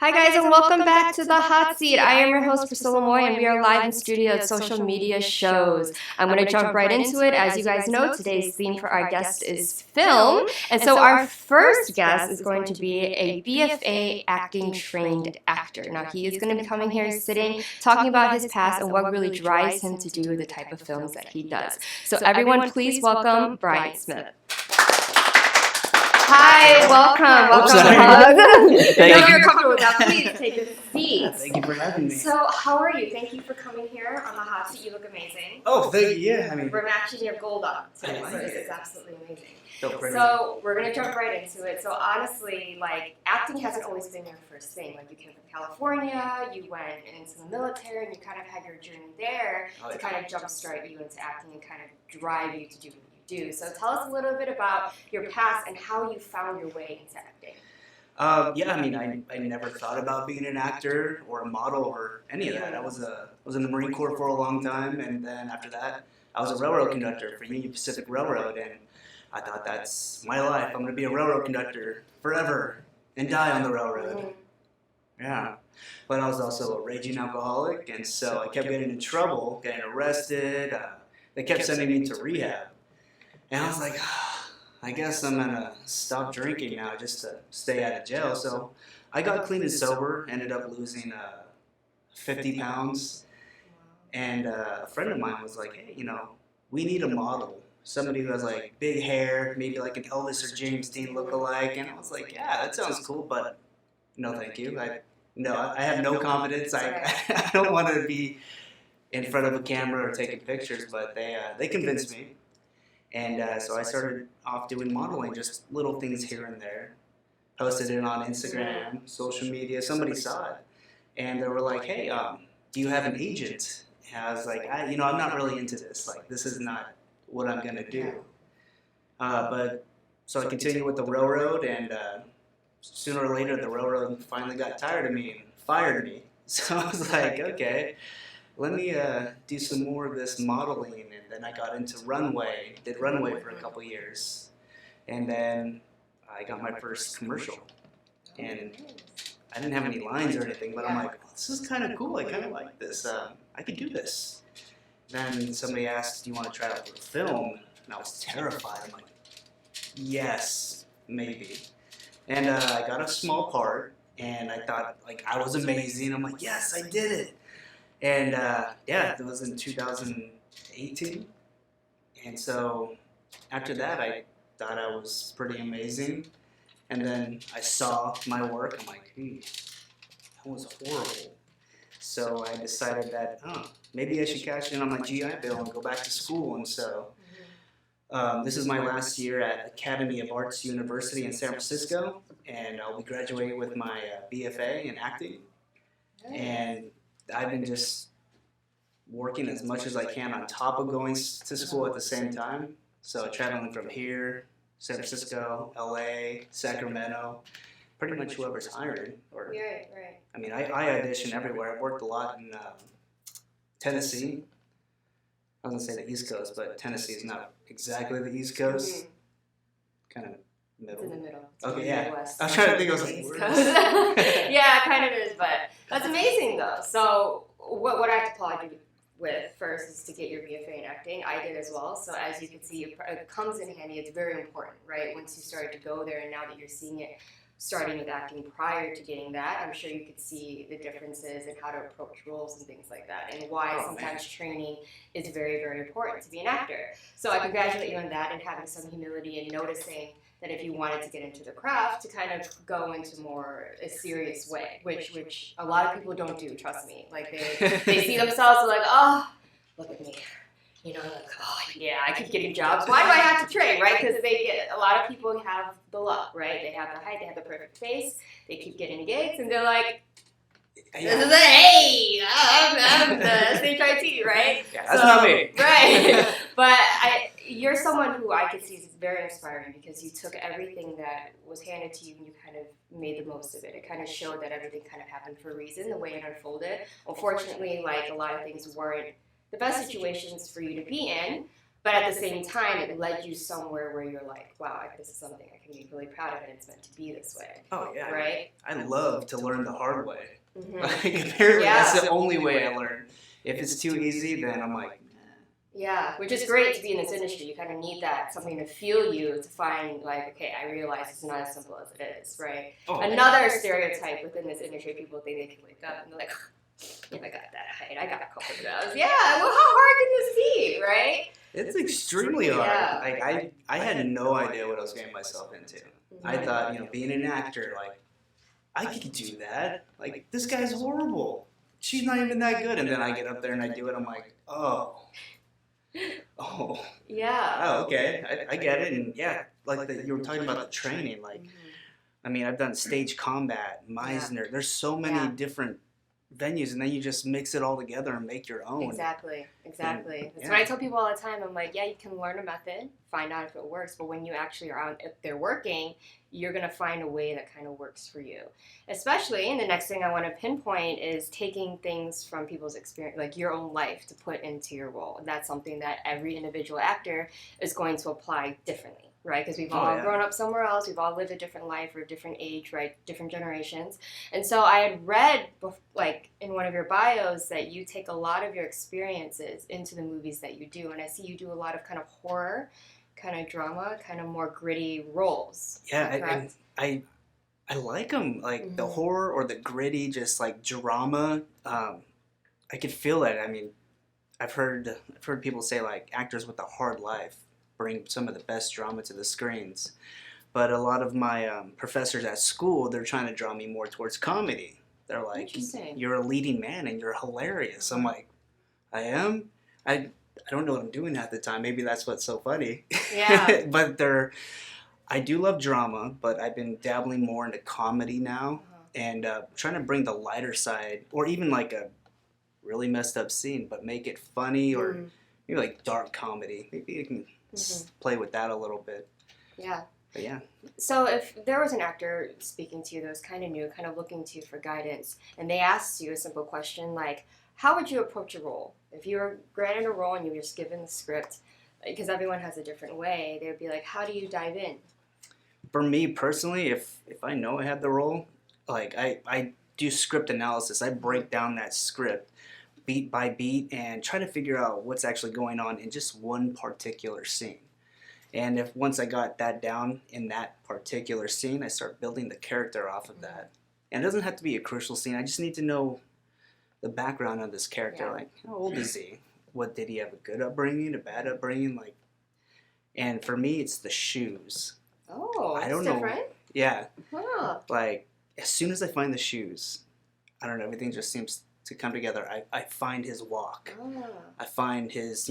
Hi guys and welcome back to The Hot Seat. I am your host Priscilla Moy and we are live in studio at Social Media Shows. I'm going to jump right into it. As you guys know, today's theme for our guest is film. And so our first guest is going to be a BFA acting trained actor. Now he is going to be coming here sitting, talking about his past and what really drives him to do the type of films that he does. So everyone please welcome Bryant Smith. Hi, welcome. If you're comfortable with that, please take a seat. Thank you for having me. So, how are you? Thank you for coming here on the hot seat. You look amazing. Oh, thank you. Yeah, I mean, we're matching your gold on today, so it's absolutely amazing. So we're gonna jump right into it. So honestly, like acting hasn't always been your first thing. Like you came from California, you went into the military, and you kind of had your journey there to kind of jumpstart you into acting and kind of drive you to do what you do. So tell us a little bit about your past and how you found your way into acting. Yeah, I mean, I never thought about being an actor or a model or any of that. I was in the Marine Corps for a long time, and then after that, I was a railroad conductor for Union Pacific Railroad, and I thought that's my life. I'm going to be a railroad conductor forever and die on the railroad. Yeah. But I was also a raging alcoholic, and so I kept getting in trouble, getting arrested. They kept sending me to rehab. And I was like, I guess I'm going to stop drinking now just to stay out of jail. So I got clean and sober, ended up losing 50 pounds. And a friend of mine was like, hey, we need a model. Somebody who has like big hair, maybe like an Elvis or James Dean lookalike. And I was like, yeah, that sounds cool, but no thank you. I have no confidence. I don't want to be in front of a camera or taking pictures, but they convinced me. And so I started off doing modeling, just little things here and there. Posted it on Instagram, social media. Somebody saw it, and they were like, hey, do you have an agent? And I was like, I'm not really into this. Like, this is not what I'm going to do. But so I continued with the railroad, and sooner or later, the railroad finally got tired of me and fired me. So I was like, okay, let me do some more of this modeling. And then I got into runway, did runway for a couple years. And then I got my first commercial. And I didn't have any lines or anything, but I'm like, this is kind of cool. I kind of like this. I could do this. Then somebody asked, do you want to try out for a film? And I was terrified. I'm like, yes, maybe. And I got a small part, and I thought, like, I was amazing. I'm like, yes, I did it. And, it was in 2018. And so after that, I thought I was pretty amazing. And then I saw my work. I'm like, that was horrible. So I decided that, maybe I should cash in on my GI Bill and go back to school. And so this is my last year at Academy of Arts University in San Francisco. And I'll be graduating with my BFA in acting. And I've been just working as much as I can on top of going to school at the same time. So traveling from here, San Francisco, LA, Sacramento, pretty much whoever's hiring. Right. I mean, I audition everywhere. I've worked a lot in Tennessee. I was going to say the East Coast, but Tennessee is not exactly the East Coast. Kind of middle. It's in the middle. Okay, yeah. Midwest. I was trying to think. I was like, East Coast. Yeah, kind of is, but that's amazing though. So what I have to applaud you with first is to get your BFA in acting. I did as well. So as you can see, it comes in handy. It's very important, right? Once you started to go there, and now that you're seeing it, starting with acting prior to getting that, I'm sure you could see the differences in how to approach roles and things like that, and why sometimes training is very, very important to be an actor. So I congratulate you on that and having some humility and noticing that if you wanted to get into the craft, to kind of go into more a serious way, which a lot of people don't do, trust me. Like they see themselves like, oh, look at me. Like, oh, yeah, I keep getting jobs. Why do I have to train, right? Because a lot of people have the luck, right? They have the height, they have the perfect face, they keep getting gigs, and they're like, this is hey, I'm the SHIT, right? Yeah, that's not me. Right. But you're someone who I could see is very inspiring because you took everything that was handed to you and you kind of made the most of it. It kind of showed that everything kind of happened for a reason, the way it unfolded. Unfortunately, like a lot of things weren't the best situations for you to be in, But at the same time, it led you somewhere where you're like, wow, this is something I can be really proud of, and it's meant to be this way. Oh, yeah. Right? I love to learn the hard way. Mm-hmm. Like, apparently, Yeah. that's the only way I learn. If it's too easy, then I'm like, yeah, which is great to be in this industry. You kind of need that, something to fuel you to find, like, okay, I realize it's not as simple as it is, right? oh, Another stereotype within this industry, people think they can wake up and they're like, yeah, I got that height, I got a couple of those. Yeah, well, how hard can this be, right? it's extremely hard. Yeah. Like, I had no idea what I was getting myself into. I thought, being an actor, like, I could do that. Like, this guy's horrible. She's not even that good. And then I get up there and I do it. I'm like, oh, Yeah. oh, okay. I get it. And yeah, like you were talking about the training. Like, I mean, I've done stage combat, Meisner. There's so many different venues, and then you just mix it all together and make your own. Exactly. That's Yeah. what I tell people all the time. I'm like, yeah, you can learn a method, find out if it works, but when you actually are out, if they're working, you're going to find a way that kind of works for you. Especially, and the next thing I want to pinpoint is taking things from people's experience, like your own life, to put into your role. That's something that every individual actor is going to apply differently. Right, because we've all grown up somewhere else. We've all lived a different life or a different age, right? Different generations. And so I had read, like in one of your bios, that you take a lot of your experiences into the movies that you do. And I see you do a lot of kind of horror, kind of drama, kind of more gritty roles. Yeah, I like them, like the horror or the gritty, just like drama. I could feel it. I mean, I've heard people say like actors with a hard life bring some of the best drama to the screens. But a lot of my professors at school, they're trying to draw me more towards comedy. They're like, you're a leading man and you're hilarious. I'm like, I am? I don't know what I'm doing half the time. Maybe that's what's so funny. Yeah. But I do love drama, but I've been dabbling more into comedy now and trying to bring the lighter side, or even like a really messed up scene, but make it funny, or maybe like dark comedy. Maybe you can play with that a little bit. Yeah. But yeah. So if there was an actor speaking to you that was kind of new, kind of looking to you for guidance, and they asked you a simple question like, how would you approach a role? If you were granted a role and you were just given the script, because everyone has a different way, they would be like, how do you dive in? For me personally, if I know I have the role, like I do script analysis. I break down that script beat by beat and try to figure out what's actually going on in just one particular scene. And if once I got that down in that particular scene, I start building the character off of that. And it doesn't have to be a crucial scene. I just need to know the background of this character. Like, how old is he? What, did he have a good upbringing, a bad upbringing? Like, and for me, it's the shoes. Oh, I don't it's know. Different? Yeah. Huh. Like, as soon as I find the shoes, I don't know, everything just seems to come together. I find his walk. Oh. I find his,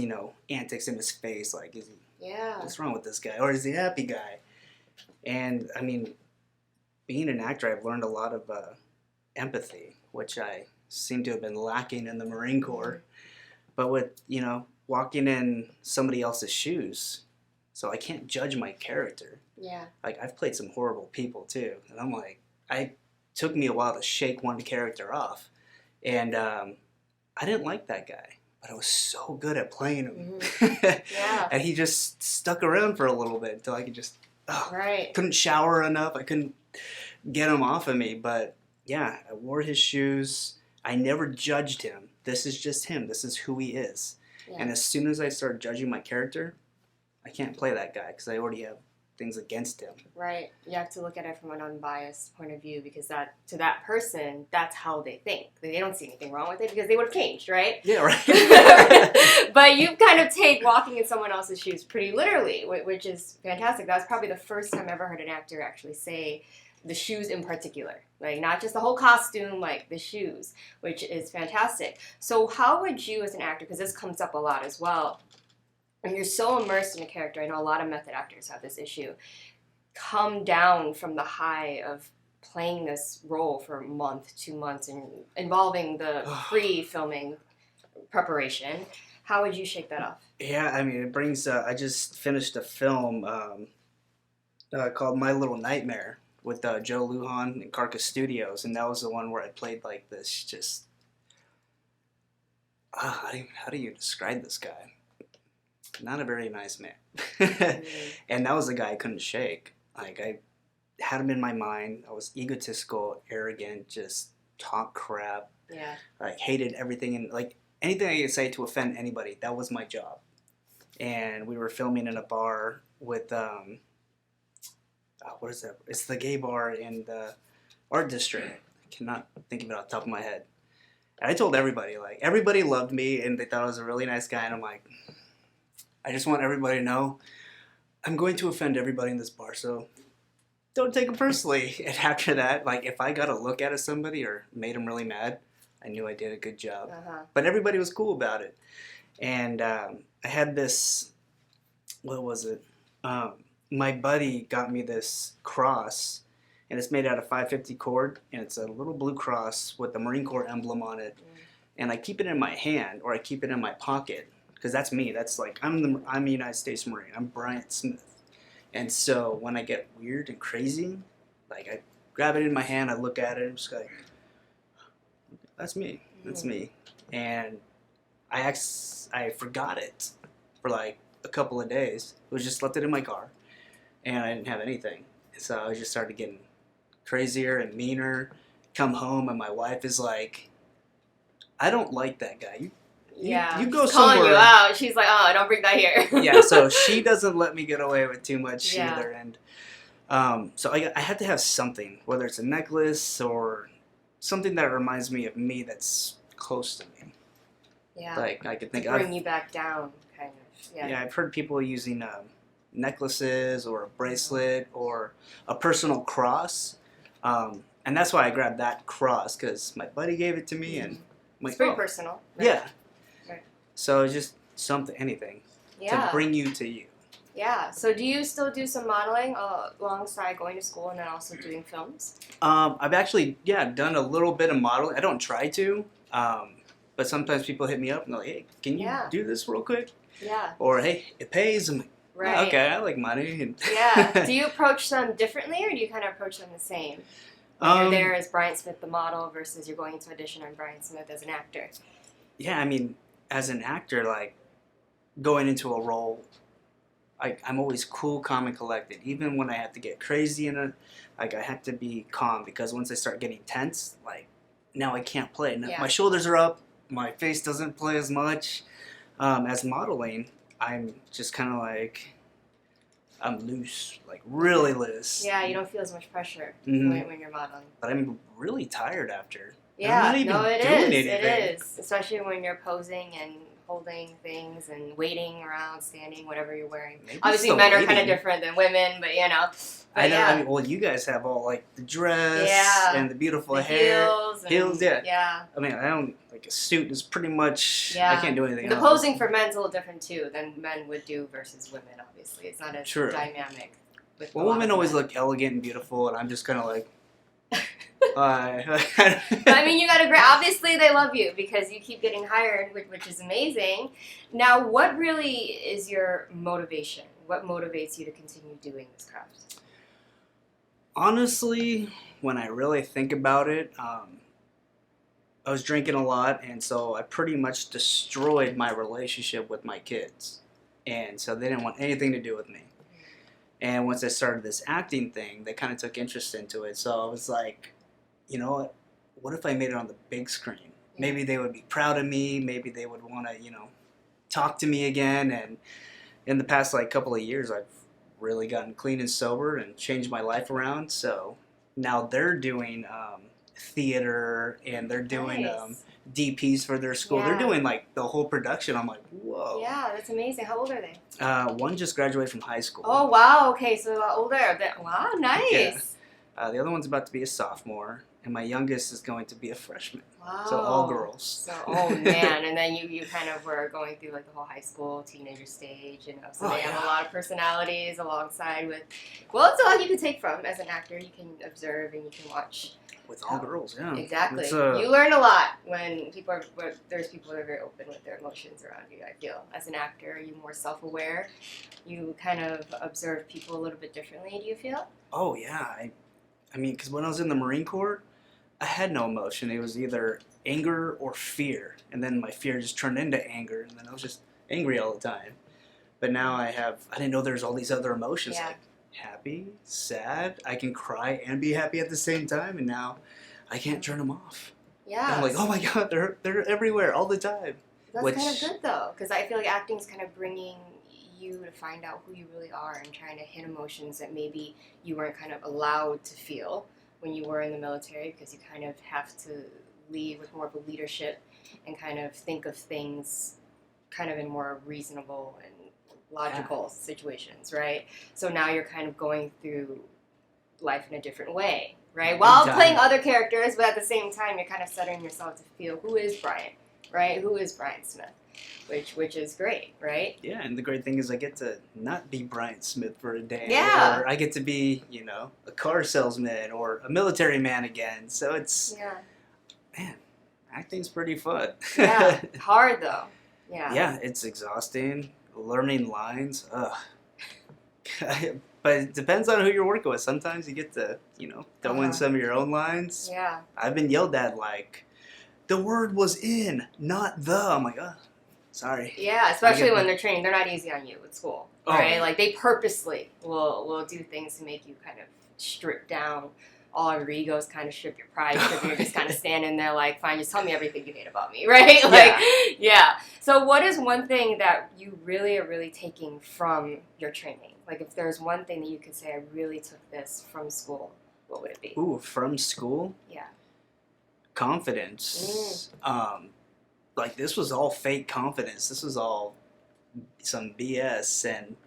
antics in his face. Like, is he, Yeah. what's wrong with this guy? Or is he a happy guy? And, I mean, being an actor, I've learned a lot of empathy, which I seem to have been lacking in the Marine Corps. But with, walking in somebody else's shoes, so I can't judge my character. Yeah. Like, I've played some horrible people, too. And I'm like, it took me a while to shake one character off. And I didn't like that guy, but I was so good at playing him. Yeah. And he just stuck around for a little bit until I could just, couldn't shower enough. I couldn't get him off of me. But yeah, I wore his shoes. I never judged him. This is just him. This is who he is. Yeah. And as soon as I start judging my character, I can't play that guy because I already have things against him. Right. You have to look at it from an unbiased point of view because to that person, that's how they think. They don't see anything wrong with it because they would have changed, right? Yeah, right. But you kind of take walking in someone else's shoes pretty literally, which is fantastic. That was probably the first time I ever heard an actor actually say the shoes in particular. Like, not just the whole costume, like the shoes, which is fantastic. So how would you as an actor, because this comes up a lot as well, and you're so immersed in a character, I know a lot of method actors have this issue, come down from the high of playing this role for a month, 2 months, and involving the pre-filming preparation. How would you shake that off? Yeah, I mean, it brings, I just finished a film called My Little Nightmare with Joe Lujan and Carcass Studios, and that was the one where I played like this just, how do you describe this guy? not a very nice man. Mm. And that was the guy I couldn't shake. Like, I had him in my mind. I was egotistical, arrogant, just talk crap. Yeah. Like, hated everything. And, like, anything I could say to offend anybody, that was my job. And we were filming in a bar with, what is that? It's the gay bar in the art district. I cannot think of it off the top of my head. And I told everybody, like, everybody loved me and they thought I was a really nice guy. And I'm like, I just want everybody to know I'm going to offend everybody in this bar, so don't take it personally. And after that, like, if I got a look out of somebody or made them really mad, I knew I did a good job. But everybody was cool about it. And I had this, what was it? My buddy got me this cross, and it's made out of 550 cord, and it's a little blue cross with the Marine Corps emblem on it. And I keep it in my hand, or I keep it in my pocket, because that's me. That's like, I'm a United States Marine. I'm Bryant Smith. And so when I get weird and crazy, like, I grab it in my hand, I look at it, and I'm just like, that's me. That's me. And I forgot it for like a couple of days. It was just left it in my car, and I didn't have anything. So I just started getting crazier and meaner. Come home, and my wife is like, I don't like that guy. You go she's calling somewhere. You out. She's like, oh, don't bring that here. Yeah, so she doesn't let me get away with too much Yeah. either. And so I had to have something, whether it's a necklace or something that reminds me of me that's close to me. Yeah. Like, I could think to of. bring you back down, kind of. Yeah. Yeah, I've heard people using necklaces or a bracelet or a personal cross. And that's why I grabbed that cross, because my buddy gave it to me. And I'm like, It's very oh, personal. Right? yeah. Right. So it's just anything Yeah. to bring you to you. Yeah. So do you still do some modeling alongside going to school and then also doing films? I've actually, done a little bit of modeling. I don't try to, but sometimes people hit me up and they're like, hey, can you do this real quick? Yeah. Or, hey, it pays. I'm like, Right. "Oh, okay, I like money." And Yeah. Do you approach them differently, or do you kind of approach them the same? When you're there as Bryant Smith the model versus you're going to audition on Bryant Smith as an actor. Yeah, I mean, as an actor, like, going into a role, I'm always cool, calm, and collected. Even when I have to get crazy I have to be calm, because once I start getting tense, like, now I can't play. Now, my shoulders are up, my face doesn't play as much. As modeling, I'm just kind of like, I'm loose, like really loose. Yeah, you don't feel as much pressure Mhm. when you're modeling. But I'm really tired after. Yeah, I'm not even doing anything. It is. Especially when you're posing and holding things and waiting around, standing, whatever you're wearing. Maybe Obviously, it's the men are kind waiting. of different than women, but you know. But I know. yeah. I mean, well, you guys have all like the dress and the beautiful the hair, heels, yeah. Yeah. I mean, I don't like a suit is pretty much. Yeah. I can't do anything The else. posing for men's a little different too than men would do versus women. Obviously, it's not as True. dynamic. With Well, a lot women of always men. look elegant and beautiful, and I'm just kind of like. But, I mean, you got to agree. Obviously, they love you because you keep getting hired, which is amazing. Now, what really is your motivation? What motivates you to continue doing this craft? Honestly, when I really think about it, I was drinking a lot, and so I pretty much destroyed my relationship with my kids. And so they didn't want anything to do with me. And once I started this acting thing, they kind of took interest into it. So I was like, you know what if I made it on the big screen? Maybe they would be proud of me. Maybe they would want to, talk to me again. And in the past, couple of years, I've really gotten clean and sober and changed my life around. So now they're doing theater, and they're doing Nice. DPs for their school. Yeah. They're doing the whole production. I'm like, whoa. Yeah, that's amazing. How old are they? One just graduated from high school. Oh, wow. Okay, so a lot older. Wow, nice. Yeah. The other one's about to be a sophomore, and my youngest is going to be a freshman. Wow. So all girls. So, oh man, and then you kind of were going through the whole high school teenager stage, so they have a lot of personalities alongside with. Well, it's a lot you can take from as an actor. You can observe and you can watch. With all girls, yeah. Exactly. It's, you learn a lot when there's people that are very open with their emotions around you. I feel as an actor, you're more self-aware. You kind of observe people a little bit differently. Do you feel? Oh yeah, I mean, because when I was in the Marine Corps, I had no emotion. It was either anger or fear, and then my fear just turned into anger, and then I was just angry all the time. But now I didn't know there's all these other emotions, Yeah. like happy, sad. I can cry and be happy at the same time, and now I can't turn them off. Yeah. And I'm like, oh my God, they're everywhere all the time. That's kind of good though, because I feel like acting's kind of bringing you to find out who you really are and trying to hit emotions that maybe you weren't kind of allowed to feel when you were in the military, because you kind of have to lead with more of a leadership and kind of think of things kind of in more reasonable and logical situations, right? So now you're kind of going through life in a different way, right? While playing other characters, but at the same time, you're kind of setting yourself to feel, who is Bryant, right? Who is Bryant Smith? Which is great, right? Yeah, and the great thing is I get to not be Bryant Smith for a day. Yeah. Or I get to be, a car salesman or a military man again. So it's, man, acting's pretty fun. Yeah, hard though. Yeah. Yeah, it's exhausting. Learning lines, ugh. But it depends on who you're working with. Sometimes you get to, throw in some of your own lines. Yeah. I've been yelled at like, the word was in, not the. I'm like, oh, sorry. Yeah, especially when they're training. They're not easy on you at school, right? Oh. Like they purposely will do things to make you kind of strip down all your egos, kind of strip your pride, because you're just kind of standing there like, fine, just tell me everything you hate about me, right? Like, yeah. So what is one thing that you really are really taking from your training? Like if there's one thing that you could say, I really took this from school, what would it be? Ooh, from school? Yeah. Confidence. Like this was all fake confidence. This was all some BS. And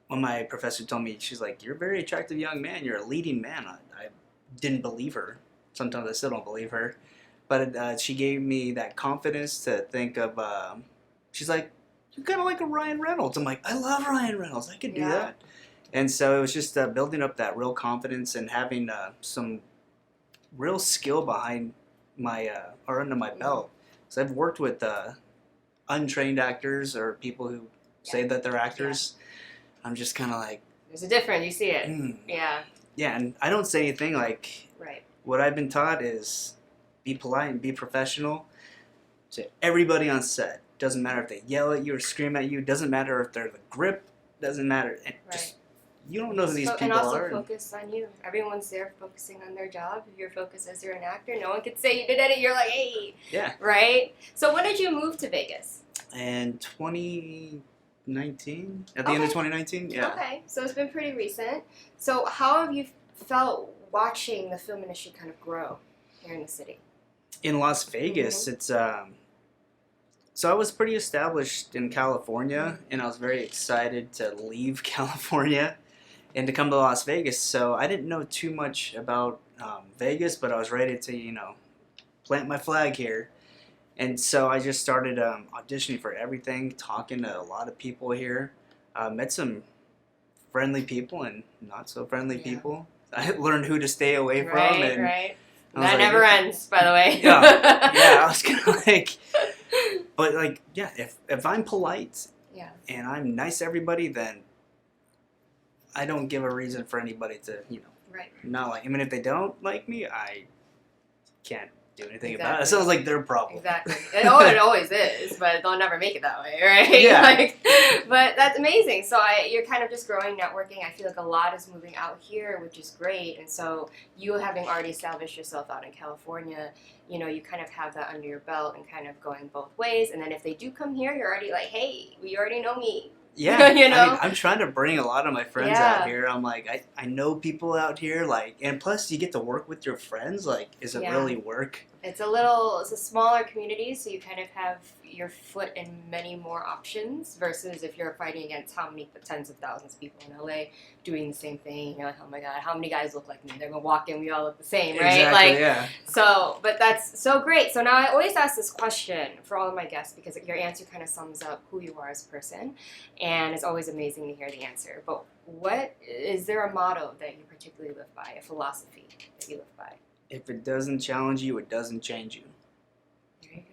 when my professor told me, she's like, you're a very attractive young man. You're a leading man. I didn't believe her. Sometimes I still don't believe her. But she gave me that confidence to think of, she's like, you're kind of like a Ryan Reynolds. I'm like, I love Ryan Reynolds. I could do that. And so it was just building up that real confidence and having some real skill behind my, or under my belt. So I've worked with untrained actors or people who say that they're actors. I'm just kind of like, there's a difference. You see it. Yeah. Yeah, and I don't say anything like, what I've been taught is be polite and be professional to everybody on set. Doesn't matter if they yell at you or scream at you. Doesn't matter if they're the grip. Doesn't matter. Just, you don't know who these people are. And also focus on you. Everyone's there focusing on their job. If you're focused as you're an actor, no one could say you did it. You're like, hey. Yeah. Right? So when did you move to Vegas? In 2019. At the end of 2019? Yeah. Okay. So it's been pretty recent. So how have you felt watching the film industry kind of grow here in the city? In Las Vegas, it's... So I was pretty established in California, and I was very excited to leave California and to come to Las Vegas. So I didn't know too much about Vegas, but I was ready to, plant my flag here. And so I just started auditioning for everything, talking to a lot of people here. Met some friendly people and not so friendly people. I learned who to stay away from. Right. That never ends, by the way. Yeah, I was kind of like... But if I'm polite and I'm nice to everybody, then I don't give a reason for anybody to, not like. I mean, if they don't like me, I can't do anything about it. It sounds like their problem. Exactly. It always is, but they'll never make it that way, right? Yeah. But that's amazing. So you're kind of just growing networking. I feel like a lot is moving out here, which is great. And so you having already established yourself out in California, you kind of have that under your belt and kind of going both ways. And then if they do come here, you're already like, hey, you already know me. Yeah, I mean, I'm trying to bring a lot of my friends out here. I'm like, I know people out here, and plus you get to work with your friends. Like, is it really work? It's a smaller community, so you kind of have your foot in many more options versus if you're fighting against how many tens of thousands of people in LA doing the same thing. You're like, oh my God, how many guys look like me? They're gonna walk in, we all look the same, right? Exactly, So, but that's so great. So now I always ask this question for all of my guests because your answer kind of sums up who you are as a person, and it's always amazing to hear the answer. But is there a motto that you particularly live by, a philosophy that you live by? If it doesn't challenge you, it doesn't change you. There you go.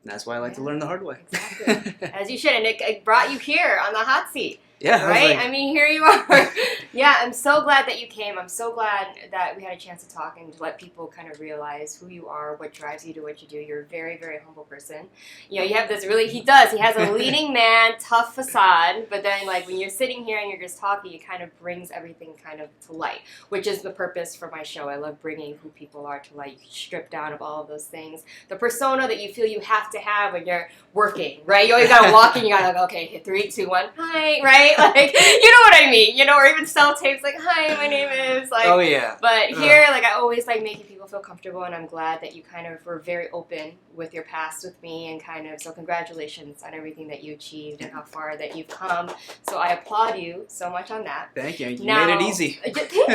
And that's why I like to learn the hard way. Exactly. As you should. And it brought you here on the hot seat. Yeah. Right? I mean, here you are. Yeah, I'm so glad that you came. I'm so glad that we had a chance to talk and to let people kind of realize who you are, what drives you to what you do. You're a very, very humble person. You know, you have this he has a leading man, tough facade, but then like when you're sitting here and you're just talking, it kind of brings everything kind of to light, which is the purpose for my show. I love bringing who people are to light. You can strip down of all of those things. The persona that you feel you have to have when you're working, right? You always gotta walk in, you gotta go, okay, 3, 2, 1, hi, right? Like, you know what I mean, you know, or even sell tapes like, hi, my name is, like, oh yeah. But here, like, I always like making people feel comfortable, and I'm glad that you kind of were very open with your past with me, and kind of, so congratulations on everything that you achieved and how far that you've come. So I applaud you so much on that. Thank you. You Now, made it easy. Thank you.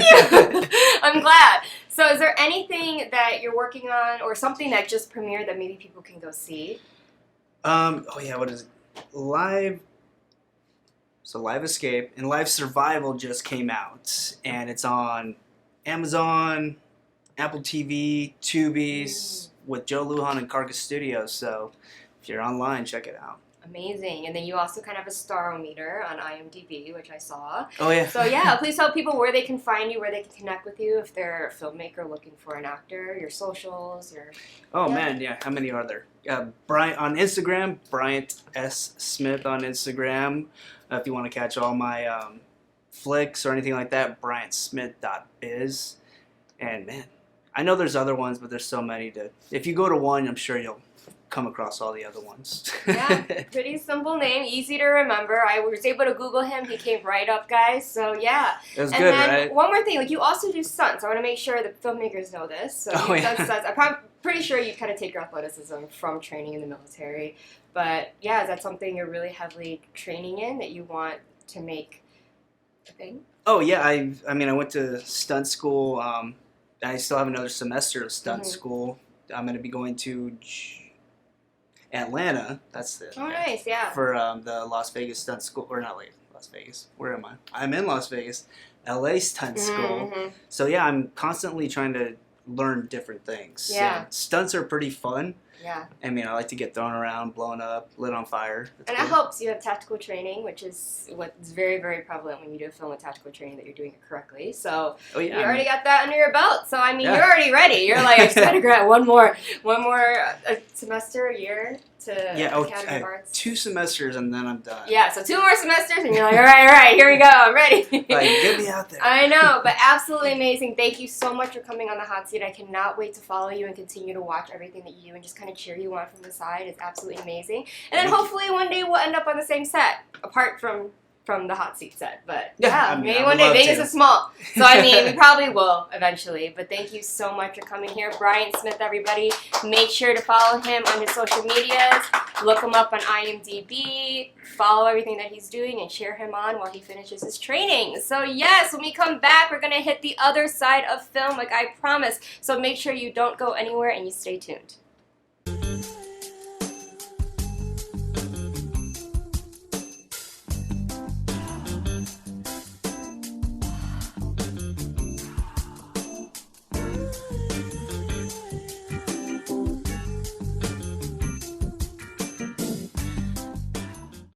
I'm glad. So is there anything that you're working on or something that just premiered that maybe people can go see? Oh yeah, what is it? Live Escape and Live Survival just came out, and it's on Amazon, Apple TV, Tubies, with Joe Lujan and Carcass Studios. So if you're online, check it out. Amazing. And then you also kind of have a starometer on IMDb, which I saw. Oh yeah. So yeah, please tell people where they can find you, where they can connect with you if they're a filmmaker looking for an actor, your socials, your... Oh Yeah. man, yeah. How many are there? Bryant on Instagram, Bryant S. Smith on Instagram. If you want to catch all my flicks or anything like that, BryantSmith.biz. And man, I know there's other ones, but there's so many to. If you go to one, I'm sure you'll come across all the other ones. Yeah, pretty simple name, easy to remember. I was able to Google him. He came right up, guys. So yeah. It was and good, then right? one more thing, like you also do stunts. I want to make sure the filmmakers know this. So Oh, you've yeah. done stunts. I'm pretty sure you kind of take your athleticism from training in the military. But yeah, is that something you're really heavily training in that you want to make a thing? Oh yeah, I mean I went to stunt school. I still have another semester of stunt school. I'm going to be going to Atlanta. That's it. Oh, nice, yeah. For the Las Vegas stunt school, or not Las Vegas. Where am I? I'm in Las Vegas, LA stunt school. Mm-hmm. So yeah, I'm constantly trying to learn different things. Yeah. And stunts are pretty fun. Yeah. I mean, I like to get thrown around, blown up, lit on fire. That's And good. it helps. You have tactical training, which is what's very, very prevalent when you do a film with tactical training, that you're doing it correctly. So Oh yeah. you already got that under your belt. So I mean, Yeah. you're already ready. You're like, I just gotta grab one more semester, a year to Academy of Arts. 2 semesters and then I'm done. Yeah, so 2 more semesters, and you're like, all right, here we go. I'm ready. Like, get me out there. I know, but absolutely amazing. Thank you so much for coming on the hot seat. I cannot wait to follow you and continue to watch everything that you do and just kind of cheer you on from the side. It's absolutely amazing. And then hopefully one day we'll end up on the same set, apart from the hot seat set. But yeah, I mean, maybe I one would day. love Vegas to. is small. So I mean, we probably will eventually. But thank you so much for coming here. Bryant Smith, everybody. Make sure to follow him on his social medias. Look him up on IMDb. Follow everything that he's doing and cheer him on while he finishes his training. So yes, when we come back, we're going to hit the other side of film like I promised. So make sure you don't go anywhere and you stay tuned.